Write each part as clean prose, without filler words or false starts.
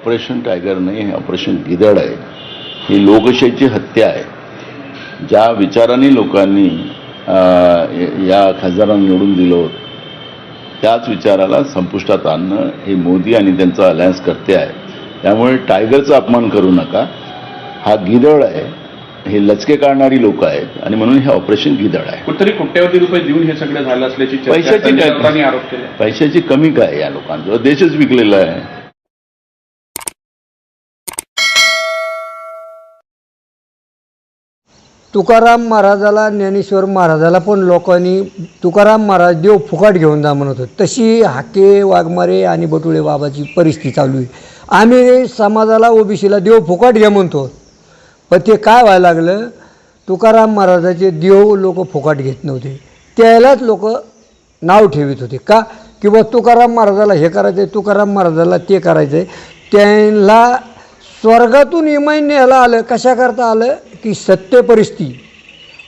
Operation tiger नाही, हे operation गिदड आहे. ही लोकशाहीची हत्या आहे. ज्या विचारांनी लोकांनी या खासदारांना निवडून दिलं होतं त्याच विचाराला संपुष्टात आणणं हे मोदी आणि त्यांचं अलायन्स करते आहे. त्यामुळे टायगरचा अपमान करू नका. हा गिदड आहे. हे लचके काढणारी लोक आहेत आणि म्हणून हे ऑपरेशन गिदड आहे. कुठतरी कोट्यवधी रुपये देऊन हे सगळं झालं असल्याची आरोप केला. पैशाची कमी काय या लोकांचं? देशच विकलेला आहे. तुकाराम महाराजाला, ज्ञानेश्वर महाराजाला पण लोकांनी तुकाराम महाराज देव फुकाट घेऊन जा म्हणत होते. तशी हाके, वाघमारे आणि बटुळे बाबाची परिस्थिती चालू आहे. आम्ही समाजाला, ओबीसीला देव फुकाट घ्या म्हणतो, पण ते काय व्हायला लागलं, तुकाराम महाराजाचे देव लोक फुकाट घेत नव्हते. त्यालाच लोक नाव ठेवित होते का की बा तुकाराम महाराजाला हे करायचं आहे, तुकाराम महाराजाला ते करायचं आहे. त्यांना स्वर्गातून इमान न्यायला आलं. कशाकरता आलं की सत्य परिस्थिती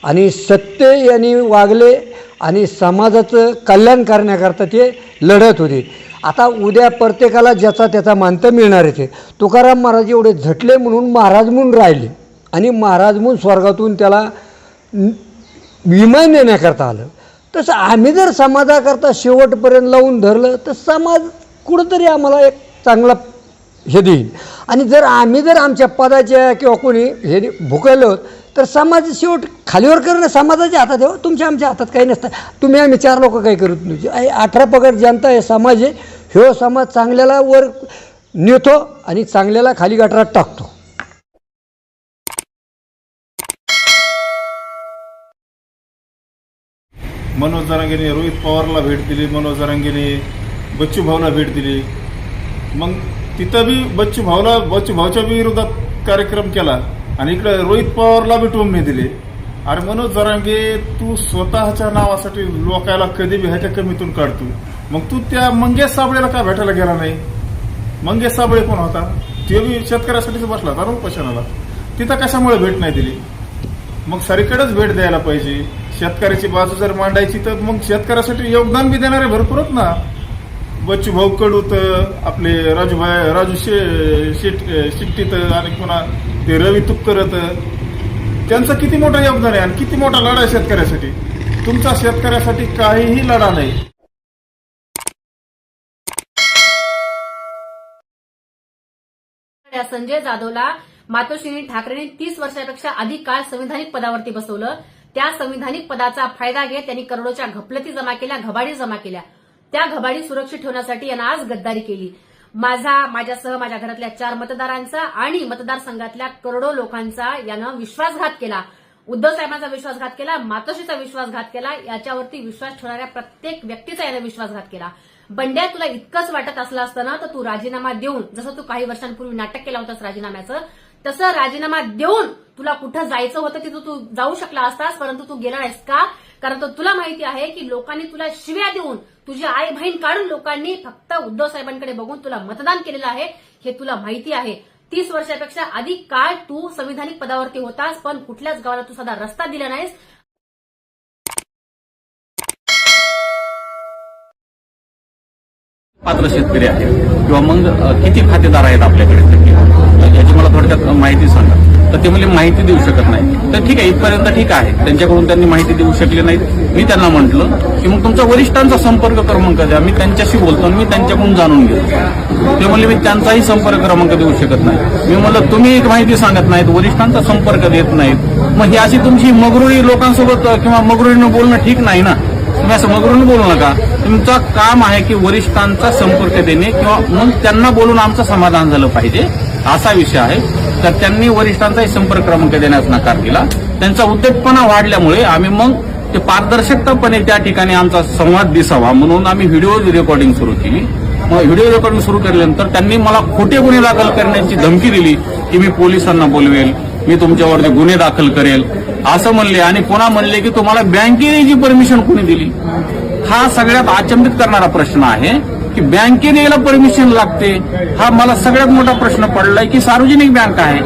आणि सत्य यांनी वागले आणि समाजाचं कल्याण करण्याकरता ते लढत होते. आता उद्या प्रत्येकाला ज्याचा त्याचा मानतं मिळणारच आहे. तुकाराम महाराज एवढे झटले म्हणून महाराज म्हणून राहिले आणि महाराज म्हणून स्वर्गातून त्याला विमान देण्याकरता आलं. तसं आम्ही जर समाजाकरता शेवटपर्यंत लावून धरलं तर समाज कुठंतरी आम्हाला एक चांगला हे देईल. आणि जर आम्ही जर आमच्या पदाच्या किंवा कोणी हे भुकलो तर समाज शेवट खालीवर करणं समाजाच्या हातात आहे. तुमच्या आमच्या हातात काही नसतं. तुम्ही आम्ही 4 लोक काही करत नाही. 18 पगड जनता आहे, समाज आहे. ह्यो समाज चांगल्याला वर नेतो आणि चांगल्याला खाली गटारात टाकतो. मनोज जरांगेने रोहित पवारला भेट दिली, मनोज जरांगेने बच्चू भाऊला भेट दिली. मग तिथं बी बच्चू भाऊच्या विरोधात कार्यक्रम केला आणि इकडे रोहित पवारला बी टोमणे दिले. अरे मनोज जरांगे, तू स्वतःच्या नावासाठी लोकायला कधी बी ह्याच्या कमीतून काढतो. मग तू त्या मंगेश साबळेला का भेटायला गेला नाही? मंगेश साबळे कोण होता? ते बी शेतकऱ्यासाठीच बसला होता ना उपोषणाला. तिथं कशामुळे भेट नाही दिली? मग सरीकडेच भेट द्यायला पाहिजे. शेतकऱ्याची बाजू जर मांडायची तर मग शेतकऱ्यासाठी योगदान बी देणारे भरपूर आहेत ना. बच्चू भाऊ कडूत, आपले राजू शिट्टीत आणि पुन्हा ते रवी तुपकरत, त्यांचं किती मोठं योगदान आहे आणि किती मोठा लढा आहे शेतकऱ्यासाठी. तुमचा शेतकऱ्यासाठी काहीही लढा नाही. संजय जाधवला मातोश्री ठाकरेंनी 30 वर्षापेक्षा अधिक काळ संविधानिक पदावरती बसवलं. त्या संविधानिक पदाचा फायदा घेत त्यांनी करोडोच्या घपलती जमा केल्या, घबाडी जमा केल्या. त्या घबाडी सुरक्षित ठेवण्यासाठी यानं आज गद्दारी केली. माझ्यासह माझ्या घरातल्या 4 मतदारांचा आणि मतदारसंघातल्या करोडो लोकांचा यानं विश्वासघात केला. उद्धव साहेबांचा विश्वासघात केला, मातोश्रीचा विश्वासघात केला. याच्यावरती विश्वास ठेवणाऱ्या प्रत्येक व्यक्तीचा यानं विश्वासघात केला. बंड्या, तुला इतकंच वाटत असलं असतं ना तर तू राजीनामा देऊन, जसं तू काही वर्षांपूर्वी नाटक केलं होतंस राजीनाम्याचं, तसं राजीनामा देऊन तुला कुठं जायचं होतं तिथं तू जाऊ शकला असतास. परंतु तू गेला नाहीस का? कारण तुला माहिती आहे की लोकांनी तुला शिव्या देऊन, तुझी आई बहीण काढून लोकांनी फक्त उद्धव साहेबांकडे बघून तुला मतदान केलेलं आहे. हे तुला माहिती आहे. 30 वर्षापेक्षा अधिक काळ तू संविधानिक पदावरती होतास, पण कुठल्याच गावाला तू साधा रस्ता दिला नाहीस. पात्र शेतकरी आहेत किंवा मग किती खातेदार आहेत आपल्याकडे, याची मला थोडक्यात माहिती सांगा. तर ते म्हणजे माहिती देऊ शकत नाही. तर ठीक आहे, इथपर्यंत ठीक आहे. त्यांच्याकडून त्यांनी माहिती देऊ शकले नाहीत. मी त्यांना म्हटलं की मग तुमचा वरिष्ठांचा संपर्क क्रमांक द्या, मी त्यांच्याशी बोलतो आणि मी त्यांच्याकडून जाणून घेतो. ते म्हणले मी त्यांचाही संपर्क क्रमांक देऊ शकत नाही. मी म्हणलं तुम्ही एक माहिती सांगत नाहीत, वरिष्ठांचा संपर्क देत नाहीत, मग ही अशी तुमची मगरुरी लोकांसोबत किंवा मगरुरीनं बोलणं ठीक नाही ना. तुम्ही असं मगरून बोलू नका. तुमचं काम आहे की वरिष्ठांचा संपर्क देणे किंवा मग त्यांना बोलून आमचं समाधान झालं पाहिजे, असा विषय आहे. तर त्यांनी वरिष्ठांचाही संपर्क क्रमांक देण्यास नकार दिला. त्यांचा उद्धटपणा वाढल्यामुळे आम्ही मग ते पारदर्शकपणे त्या ठिकाणी आमचा संवाद दिसावा म्हणून आम्ही व्हिडिओ रेकॉर्डिंग सुरू केली. मग व्हिडिओ रेकॉर्डिंग सुरू केल्यानंतर त्यांनी मला खोटे गुन्हे दाखल करण्याची धमकी दिली की मी पोलिसांना बोलवेल, मी तुमच्यावरती गुन्हे दाखल करेल असं म्हणले. आणि पुन्हा म्हणले की तुम्हाला बँकेने जी परमिशन कोणी दिली. हा सगळ्यात अचंबित करणारा प्रश्न आहे की बँकेने याला परमिशन लागते? हा मला सगळ्यात मोठा प्रश्न पडलाय की सार्वजनिक बँक आहे,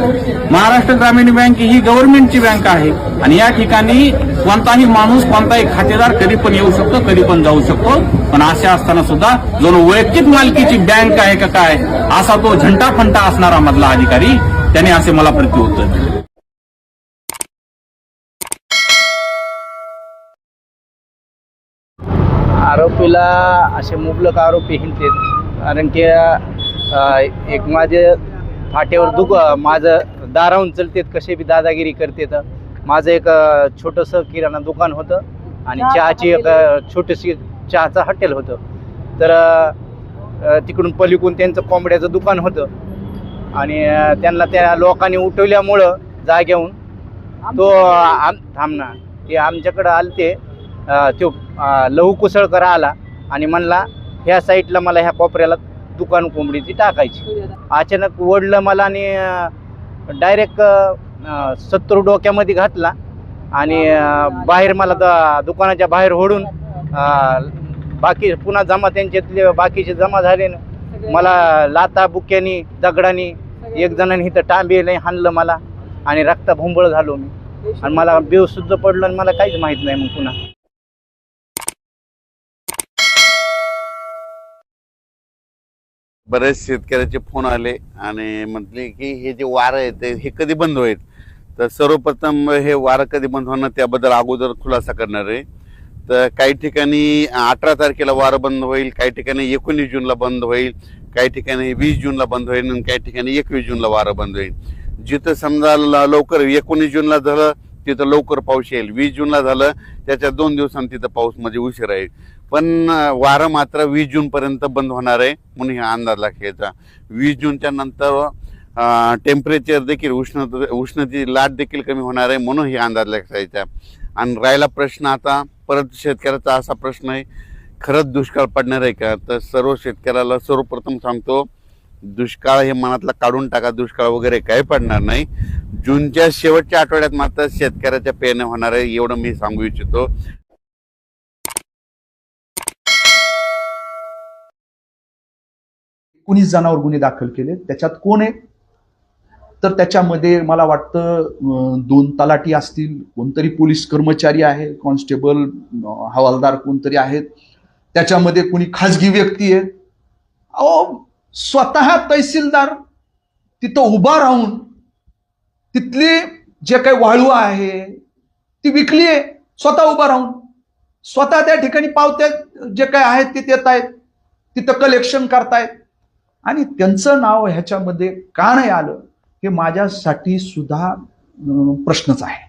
महाराष्ट्र ग्रामीण बँक ही गव्हर्नमेंटची बँक आहे आणि या ठिकाणी कोणताही माणूस, कोणताही खातेदार कधी पण येऊ शकतो, कधी पण जाऊ शकतो. पण असे असताना सुद्धा जणू वैयक्तिक मालकीची बँक आहे का काय असा तो झंटा फंटा असणारा मधला अधिकारी, त्याने असे मला प्रत्युत्तर दिले. आरोपीला असे मुबलक आरोपी हिंडतात, कारण की एक माझे फाट्यावर माझं दारावून चलतेत, कसे बी दादागिरी करतात. माझं एक छोटंसं किराणा दुकान होतं आणि चहाची एक छोटीशी चहाचं हॉटेल होतं. तर तिकडून पलीकडून त्यांचं कोंबड्याचं दुकान होतं आणि त्यांना त्या लोकांनी उठवल्यामुळं जाग्याहून तो थांबना ते आमच्याकडं आलते. तो लहू कुसळकर आला आणि म्हणला ह्या साईडला मला ह्या कोपऱ्याला दुकान कोंबडीची टाकायची. अचानक ओढलं मला आणि डायरेक्ट 70 डोक्यामध्ये घातला आणि बाहेर मला दुकानाच्या बाहेर ओढून बाकी पुन्हा जमा त्यांच्यातले बाकीचे जमा झाले ना, मला लाता बुक्यानी दगडानी एक जणांनी इथं टांबेने हाणलं मला आणि रक्तभोंबळ झालो मी आणि मला बेवसुद्ध पडलं आणि मला काहीच माहीत नाही. मग पुन्हा बरेच शेतकऱ्याचे फोन आले आणि म्हटले की हे जे वारं आहे ते हे कधी बंद होईल. तर सर्वप्रथम हे वारं कधी बंद होणार त्याबद्दल अगोदर खुलासा करणार आहे. तर काही ठिकाणी 18 तारखेला वारं बंद होईल, काही ठिकाणी 19 जूनला बंद होईल, काही ठिकाणी 20 जूनला बंद होईल आणि काही ठिकाणी 21 जूनला वारं बंद होईल. जिथं समजा लवकर 19 जूनला झालं तिथं लवकर पाऊस येईल, 20 जूनला झालं त्याच्या 2 दिवसांनी तिथं पाऊस म्हणजे उशीर आहे. पण वारं मात्र 20 जूनपर्यंत बंद होणार आहे म्हणून हा अंदाज लागेचा. 20 जूनच्या नंतर टेम्परेचर देखील उष्णतेची लाट देखील कमी होणार आहे म्हणून हे अंदाज लागायचा. आणि राहिला प्रश्न आता परत शेतकऱ्याचा असा प्रश्न आहे, खरंच दुष्काळ पडणार आहे का? तर सर्व शेतकऱ्याला सर्वप्रथम सांगतो, दुष्काळ हे मनातला काढून टाका, दुष्काळ वगैरे काही पडणार नाही. जूनच्या शेवटच्या आठवड्यात मात्र शेतकऱ्याच्या पेरण्या होणार आहे एवढं मी सांगू इच्छितो. कुणीच जणांवर गुन्हे दाखल केले. त्याच्यात कोण आहे तर त्याच्यामध्ये मला वाटतं 2 तलाठी असतील, कोणतरी पोलीस कर्मचारी आहे, कॉन्स्टेबल, हवालदार कोणतरी आहेत, त्याच्यामध्ये कोणी खाजगी व्यक्ती आहे. अहो स्वतः तहसीलदार तिथं उभा राहून तिथली जे काही वाळू आहे ती विकली आहे, स्वतः उभा राहून स्वतः त्या ठिकाणी पावत्या जे काही आहेत ते देत आहेत, तिथं कलेक्शन करतायत आणि त्यांचं नाव ह्याच्यामध्ये का नाही आलं हे माझ्यासाठी सुद्धा प्रश्नच आहे.